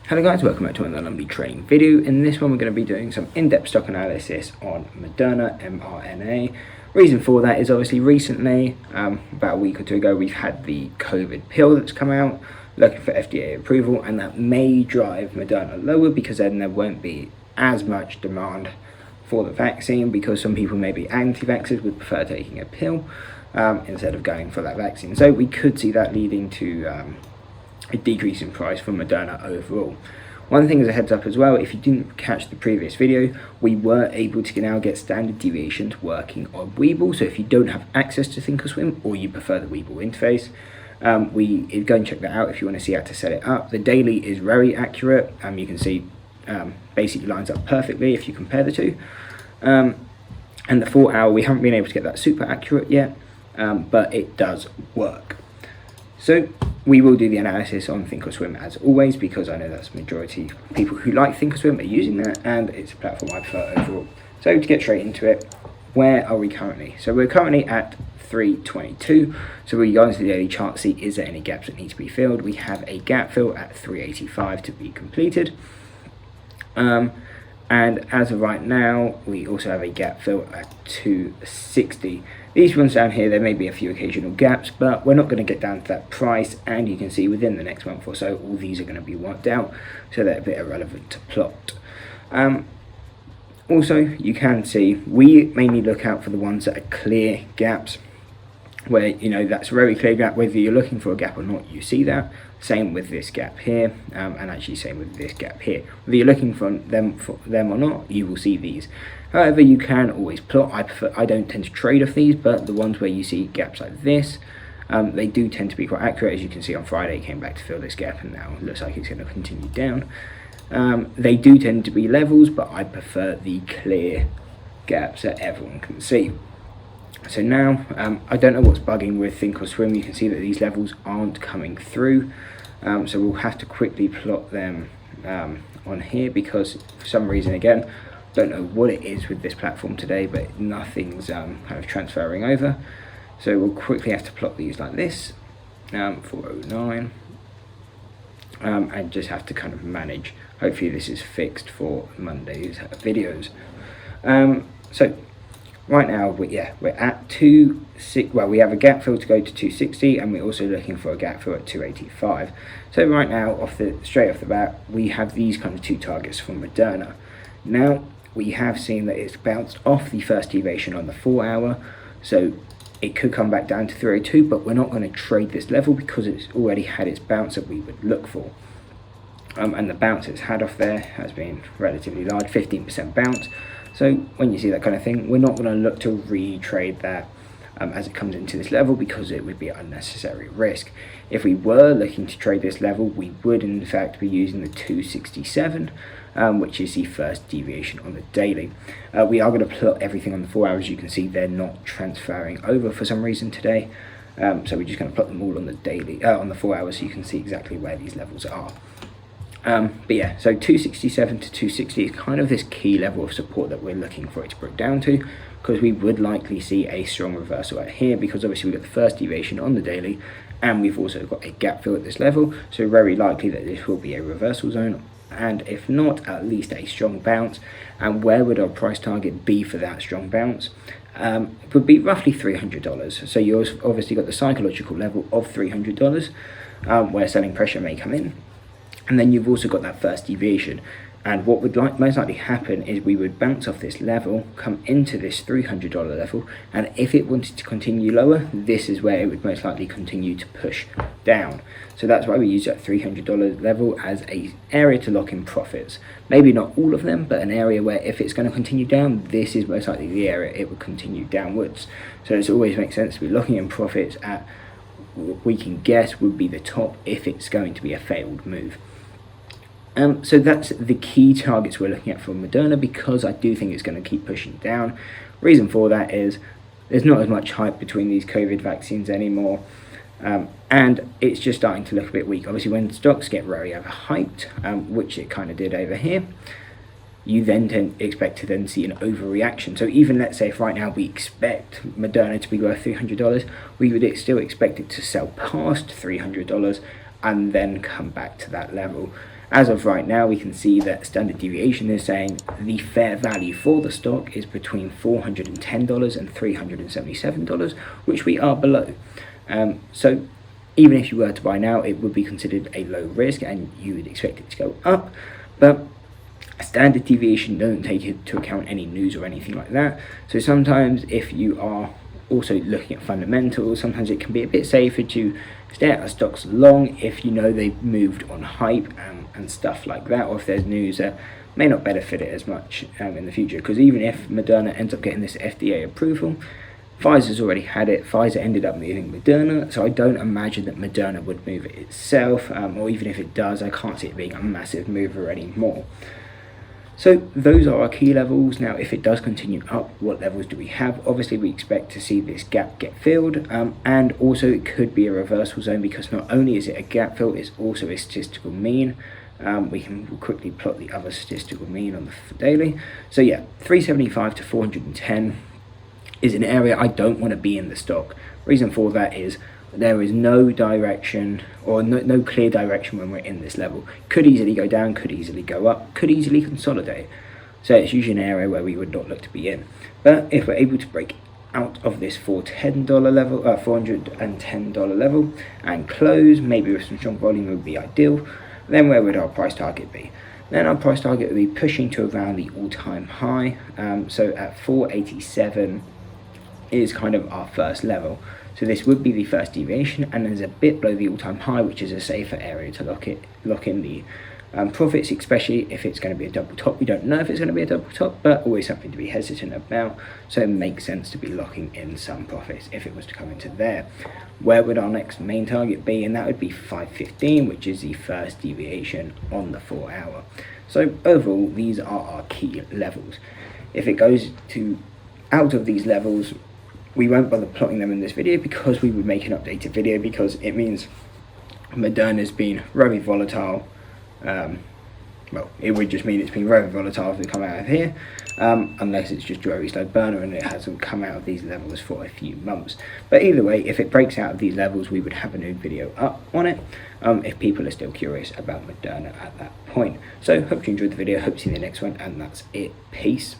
Hello guys, welcome back to another lovely trading video. In this one we're going to be doing some in-depth stock analysis on Moderna mRNA. Reason for that is obviously recently, about a week or two ago, we've had the COVID pill that's come out looking for FDA approval, and that may drive Moderna lower because then there won't be as much demand for the vaccine, because some people, maybe anti-vaxxers, would prefer taking a pill instead of going for that vaccine. So we could see that leading to a decrease in price for Moderna overall. One thing as a heads up as well, if you didn't catch the previous video, we were able to now get standard deviations working on Webull. So if you don't have access to thinkorswim or you prefer the Webull interface, go and check that out if you want to see how to set it up. The daily is very accurate. You can see basically lines up perfectly if you compare the two. And the 4 hour, we haven't been able to get that super accurate yet, but it does work. So we will do the analysis on thinkorswim as always, because I know that's the majority of people who like thinkorswim are using that, and it's a platform I prefer overall. So to get straight into it, where are we currently? So we're currently at 322. So we go into the daily chart, see is there any gaps that need to be filled. We have a gap fill at 385 to be completed. And as of right now, we also have a gap fill at 260. These ones down here, there may be a few occasional gaps, but we're not going to get down to that price, and you can see within the next month or so, all these are going to be wiped out, so they're a bit irrelevant to plot. Also, you can see, we mainly look out for the ones that are clear gaps, where, you know, that's a very clear gap, whether you're looking for a gap or not, you see that. Same with this gap here, and actually same with this gap here. Whether you're looking for them or not, you will see these. However, you can always plot. I don't tend to trade off these, but the ones where you see gaps like this, they do tend to be quite accurate. As you can see, on Friday, it came back to fill this gap, and now it looks like it's going to continue down. They do tend to be levels, but I prefer the clear gaps that everyone can see. So now, I don't know what's bugging with thinkorswim. You can see that these levels aren't coming through. So we'll have to quickly plot them on here, because for some reason, again, don't know what it is with this platform today, but nothing's kind of transferring over. So we'll quickly have to plot these like this, 409, and just have to kind of manage. Hopefully this is fixed for Monday's videos. So right now, we're at 260. Well, we have a gap fill to go to 260, and we're also looking for a gap fill at 285. So right now, straight off the bat, we have these kind of two targets for Moderna. Now, we have seen that it's bounced off the first deviation on the 4 hour, so it could come back down to 302, but we're not going to trade this level because it's already had its bounce that we would look for. And the bounce it's had off there has been relatively large, 15% bounce. So when you see that kind of thing, we're not going to look to re-trade that as it comes into this level, because it would be unnecessary risk. If we were looking to trade this level, we would in fact be using the 267, which is the first deviation on the daily. We are going to plot everything on the 4 hours. You can see they're not transferring over for some reason today. So we're just going to plot them all on the daily, on the 4 hours, so you can see exactly where these levels are. But yeah, so 267 to 260 is kind of this key level of support that we're looking for it to break down to, because we would likely see a strong reversal out here, because obviously we've got the first deviation on the daily, and we've also got a gap fill at this level, so very likely that this will be a reversal zone, and if not, at least a strong bounce. And where would our price target be for that strong bounce? It would be roughly $300. So you've obviously got the psychological level of $300, where selling pressure may come in. And then you've also got that first deviation. And what would most likely happen is we would bounce off this level, come into this $300 level, and if it wanted to continue lower, this is where it would most likely continue to push down. So that's why we use that $300 level as an area to lock in profits. Maybe not all of them, but an area where if it's going to continue down, this is most likely the area it would continue downwards. So it always makes sense to be locking in profits at what we can guess would be the top if it's going to be a failed move. So that's the key targets we're looking at for Moderna, because I do think it's going to keep pushing down. Reason for that is there's not as much hype between these COVID vaccines anymore, and it's just starting to look a bit weak. Obviously, when stocks get very overhyped, which it kind of did over here, you then expect to then see an overreaction. So even let's say if right now we expect Moderna to be worth $300, we would still expect it to sell past $300 and then come back to that level. As of right now, we can see that standard deviation is saying the fair value for the stock is between $410 and $377, which we are below. So even if you were to buy now, it would be considered a low risk and you would expect it to go up. But standard deviation doesn't take into account any news or anything like that. So sometimes if you are also looking at fundamentals, sometimes it can be a bit safer to stay out of stocks long if you know they've moved on hype and stuff like that, or if there's news that may not benefit it as much in the future. Because even if Moderna ends up getting this FDA approval, Pfizer's already had it. Pfizer ended up moving Moderna, so I don't imagine that Moderna would move it itself, or even if it does, I can't see it being a massive mover anymore. So those are our key levels. Now, if it does continue up, what levels do we have? Obviously, we expect to see this gap get filled, and also it could be a reversal zone, because not only is it a gap fill, it's also a statistical mean. We can quickly plot the other statistical mean on the daily. So yeah, 375 to 410 is an area I don't want to be in the stock. Reason for that is there is no direction, or no clear direction when we're in this level. Could easily go down, could easily go up, could easily consolidate. So it's usually an area where we would not look to be in. But if we're able to break out of this $410 level, $410 level, and close, maybe with some strong volume would be ideal, then where would our price target be? Then our price target would be pushing to around the all-time high. So at 487 is kind of our first level. So this would be the first deviation, and there's a bit below the all-time high, which is a safer area to lock in the profits, especially if it's going to be a double top. We don't know if it's going to be a double top, but always something to be hesitant about. So it makes sense to be locking in some profits if it was to come into there. Where would our next main target be? And that would be 515, which is the first deviation on the 4 hour. So overall, these are our key levels. If it goes to out of these levels, we won't bother plotting them in this video, because we would make an updated video, because it means Moderna's been very volatile. Well, it would just mean it's been very volatile if we come out of here, unless it's just a very slow burner and it hasn't come out of these levels for a few months. But either way, if it breaks out of these levels, we would have a new video up on it, if people are still curious about Moderna at that point. So hope you enjoyed the video, hope to see you in the next one, and that's it. Peace.